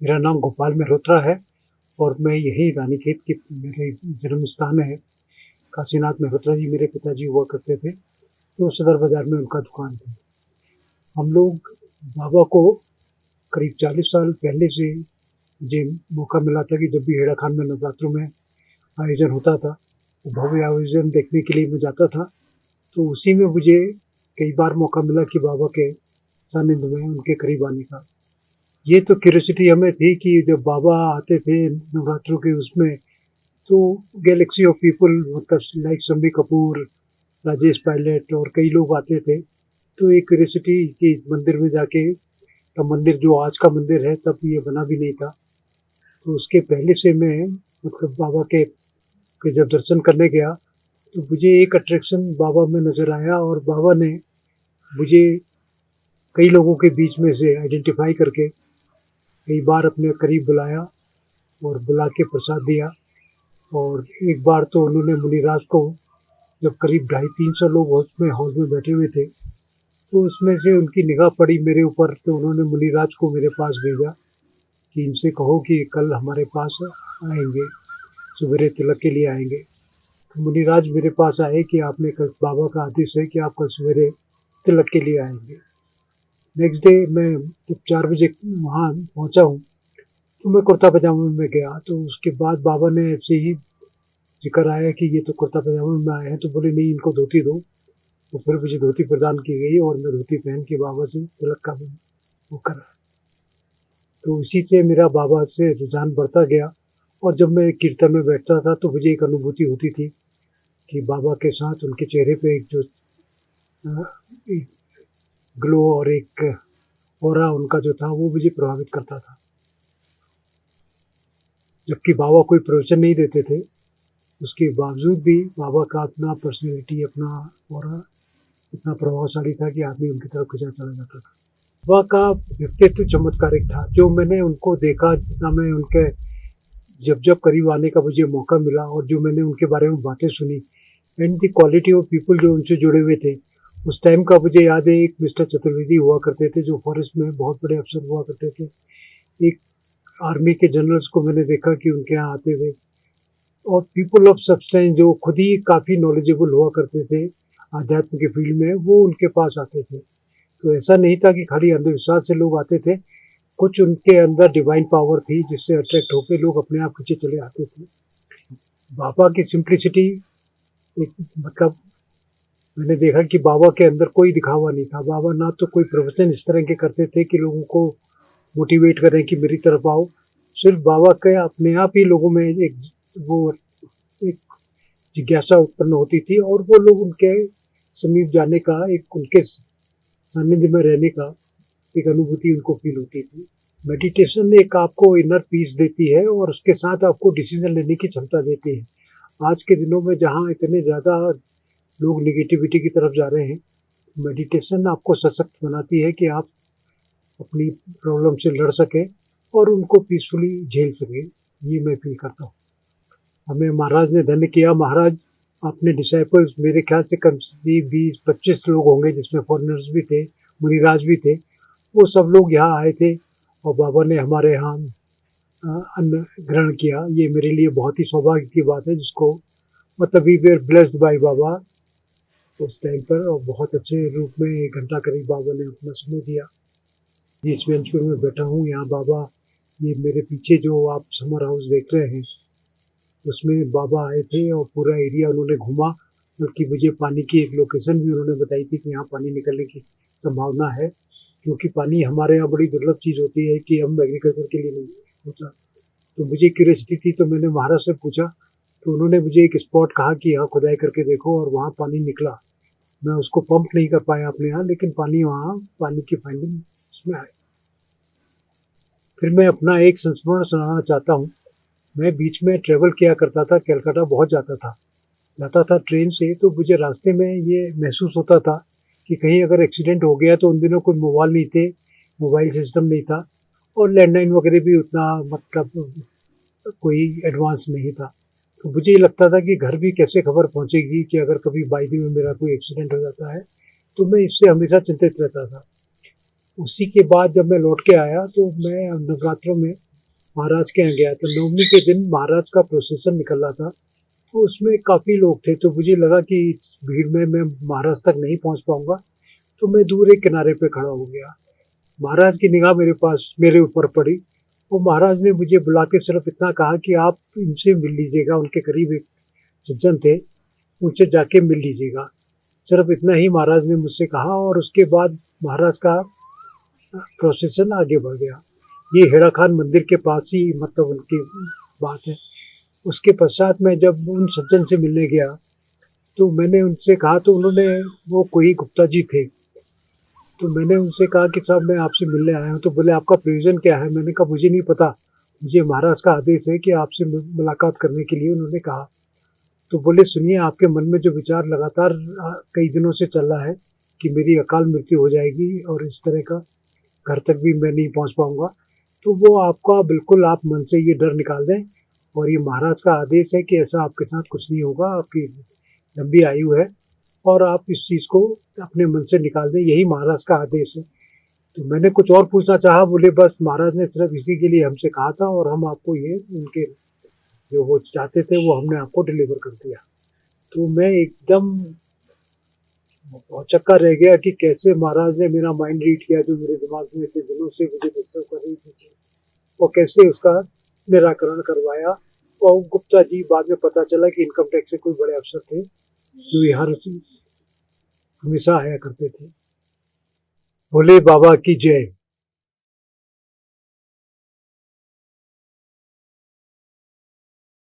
मेरा नाम गोपाल मेहरोत्रा है और मैं यही रानीखेत की मेरे जन्म स्थान है। काशीनाथ मेहरोत्रा जी मेरे पिताजी हुआ करते थे, तो सदर बाज़ार में उनका दुकान थी। हम लोग बाबा को करीब 40 साल पहले से मुझे मौका मिला था कि जब भी हेड़ा खान में नवरात्रों में आयोजन होता था, तो भव्य आयोजन देखने के लिए मैं जाता था। तो उसी में मुझे कई बार मौका मिला कि बाबा के सानिध्य में उनके करीब आने का। ये तो क्यूरियोसिटी हमें थी कि जब बाबा आते थे नवरात्रों के उसमें, तो गैलेक्सी ऑफ पीपल मतलब लाइक शम्मी कपूर, राजेश पायलट और कई लोग आते थे। तो एक क्यूरियोसिटी कि मंदिर में जाके, तब मंदिर जो आज का मंदिर है तब ये बना भी नहीं था। तो उसके पहले से मैं मतलब बाबा के जब दर्शन करने गया, तो मुझे एक अट्रैक्शन बाबा में नज़र आया और बाबा ने मुझे कई लोगों के बीच में से आइडेंटिफाई करके कई बार अपने करीब बुलाया और बुला के प्रसाद दिया। और एक बार तो उन्होंने मुनिराज को, जब करीब 250-300 लोग हॉल में बैठे हुए थे, तो उसमें से उनकी निगाह पड़ी मेरे ऊपर, तो उन्होंने मुनिराज को मेरे पास भेजा कि इनसे कहो कि कल हमारे पास आएंगे, सवेरे तिलक के लिए आएंगे। तो मुनिराज मेरे पास आए कि आपने कल, बाबा का आदेश है कि आप कल सवेरे तिलक के लिए आएंगे। नेक्स्ट डे मैं जब 4 बजे वहाँ पहुँचा हूँ, तो मैं कुर्ता पजामा में गया। तो उसके बाद बाबा ने ऐसे ही जिक्र आया कि ये तो कुर्ता पजामा में आए हैं, तो बोले नहीं, इनको धोती दो। तो फिर मुझे धोती प्रदान की गई और मैं धोती पहन के बाबा से तिलक का वो करा। तो इसी से मेरा बाबा से रुझान बढ़ता गया। और जब मैं कीर्तन में बैठता था तो मुझे एक अनुभूति होती थी कि बाबा के साथ उनके चेहरे पे एक जो ग्लो और एक ऑरा उनका जो था, वो मुझे प्रभावित करता था। जबकि बाबा कोई प्रवचन नहीं देते थे, उसके बावजूद भी बाबा का अपना पर्सनैलिटी, अपना ऑरा इतना प्रभावशाली था कि आदमी उनकी तरफ खिंचा चला जाता था। बाबा का व्यक्तित्व चमत्कारिक था। जो मैंने उनको देखा, जितना मैं उनके जब करीब आने का मुझे मौका मिला और जो मैंने उनके बारे में बातें सुनी and the quality of people जो उनसे जुड़े हुए थे, उस टाइम का मुझे याद है। एक मिस्टर चतुर्वेदी हुआ करते थे जो फॉरेस्ट में बहुत बड़े अफसर हुआ करते थे। एक आर्मी के जनरल्स को मैंने देखा कि उनके यहाँ आते थे। और पीपल ऑफ सब्सटेंस जो खुद ही काफ़ी नॉलेजेबल हुआ करते थे आध्यात्म के फील्ड में, वो उनके पास आते थे। तो ऐसा नहीं था कि खाली अंधविश्वास से लोग आते थे, कुछ उनके अंदर डिवाइन पावर थी जिससे अट्रैक्ट होकर लोग अपने आप खींचे चले आते थे। बाबा की सिंप्लिसिटी, एक मतलब मैंने देखा कि बाबा के अंदर कोई दिखावा नहीं था। बाबा ना तो कोई प्रवचन इस तरह के करते थे कि लोगों को मोटिवेट करें कि मेरी तरफ आओ। सिर्फ बाबा के अपने आप ही लोगों में एक जिज्ञासा उत्पन्न होती थी और वो लोग उनके समीप जाने का, एक उनके सानिध्य में रहने का एक अनुभूति उनको फील होती थी। मेडिटेशन एक आपको इनर पीस देती है और उसके साथ आपको डिसीजन लेने की क्षमता देती है। आज के दिनों में जहाँ इतने ज़्यादा लोग नेगेटिविटी की तरफ जा रहे हैं, मेडिटेशन आपको सशक्त बनाती है कि आप अपनी प्रॉब्लम से लड़ सकें और उनको पीसफुली झेल सकें। ये मैं फील करता हूँ। हमें महाराज ने धन्य किया। महाराज अपने डिसाइपल्स, मेरे ख्याल से कम से 20-25 लोग होंगे, जिसमें फॉरेनर्स भी थे, मुनिराज भी थे, वो सब लोग यहाँ आए थे और बाबा ने हमारे यहाँ अन्न ग्रहण किया। ये मेरे लिए बहुत ही सौभाग्य की बात है, जिसको मतलब वी वेर ब्लेस्ड बाय बाबा उस टाइम पर। और बहुत अच्छे रूप में 1 घंटा करीब बाबा ने अपना समय दिया। जिस बेंच पर मैं बैठा हूँ यहाँ बाबा, ये मेरे पीछे जो आप समर हाउस देख रहे हैं, उसमें बाबा आए थे और पूरा एरिया उन्होंने घूमा। बल्कि मुझे पानी की एक लोकेशन भी उन्होंने बताई थी कि यहाँ पानी निकलने की संभावना है, क्योंकि पानी हमारे यहाँ बड़ी दुर्लभ चीज़ होती है कि हम एग्रीकल्चर के लिए नहीं होता। तो मुझे क्यूरियोसिटी थी, तो मैंने महाराज से पूछा, तो उन्होंने मुझे एक स्पॉट कहा कि यहाँ खुदाई करके देखो, और वहाँ पानी निकला। मैं उसको पंप नहीं कर पाया अपने यहाँ, लेकिन पानी की फाइंडिंग उसमें आई। फिर मैं अपना एक संस्मरण सुनाना चाहता हूँ। मैं बीच में ट्रैवल किया करता था, कलकत्ता बहुत जाता था ट्रेन से। तो मुझे रास्ते में ये महसूस होता था कि कहीं अगर एक्सीडेंट हो गया, तो उन दिनों कोई मोबाइल नहीं थे, मोबाइल सिस्टम नहीं था और लैंडलाइन वगैरह भी उतना मतलब कोई एडवांस नहीं था। तो मुझे ये लगता था कि घर भी कैसे खबर पहुंचेगी कि अगर कभी बाई द वे मेरा कोई एक्सीडेंट हो जाता है। तो मैं इससे हमेशा चिंतित रहता था। उसी के बाद जब मैं लौट के आया, तो मैं नवरात्रों में महाराज के यहाँ गया तो नवमी के दिन महाराज का प्रोसेशन निकल रहा था, तो उसमें काफ़ी लोग थे, तो मुझे लगा कि इस भीड़ में मैं महाराज तक नहीं पहुँच पाऊँगा, तो मैं दूर एक किनारे पे खड़ा हो गया। महाराज की निगाह मेरे ऊपर पड़ी, और महाराज ने मुझे बुला के सिर्फ इतना कहा कि आप इनसे मिल लीजिएगा। उनके करीब एक सज्जन थे, उनसे जाके मिल लीजिएगा। सिर्फ इतना ही महाराज ने मुझसे कहा, और उसके बाद महाराज का प्रोसेशन आगे बढ़ गया। ये हेड़ा खान मंदिर के पास ही मतलब उनकी बात है। उसके पश्चात मैं जब उन सज्जन से मिलने गया, तो मैंने उनसे कहा, तो उन्होंने, वो कोई गुप्ता जी थे, तो मैंने उनसे कहा कि साहब मैं आपसे मिलने आया हूँ। तो बोले आपका प्रयोजन क्या है? मैंने कहा मुझे नहीं पता, मुझे महाराज का आदेश है कि आपसे मुलाकात करने के लिए उन्होंने कहा। तो बोले सुनिए, आपके मन में जो विचार लगातार कई दिनों से चल रहा है कि मेरी अकाल मृत्यु हो जाएगी और इस तरह का, घर तक भी मैं नहीं पहुँच पाऊँगा, तो वो आपका बिल्कुल आप मन से ये डर निकाल दें, और ये महाराज का आदेश है कि ऐसा आपके साथ कुछ नहीं होगा। आपकी लंबी आयु है, और आप इस चीज़ को अपने मन से निकाल दें, यही महाराज का आदेश है। तो मैंने कुछ और पूछना चाहा, बोले बस महाराज ने सिर्फ इसी के लिए हमसे कहा था, और हम आपको ये उनके जो वो चाहते थे वो हमने आपको डिलीवर कर दिया। तो मैं एकदम चक्का रह गया कि कैसे महाराज ने मेरा माइंड रीड किया, जो मेरे दिमाग में इतने दिनों से मुझे डिस्टर्ब कर रही थी, और कैसे उसका निराकरण करवाया। और गुप्ता जी, बाद में पता चला कि इनकम टैक्स से कोई बड़े अफसर थे, जो यहाँ हमेशा आया करते थे। भोले बाबा की जय।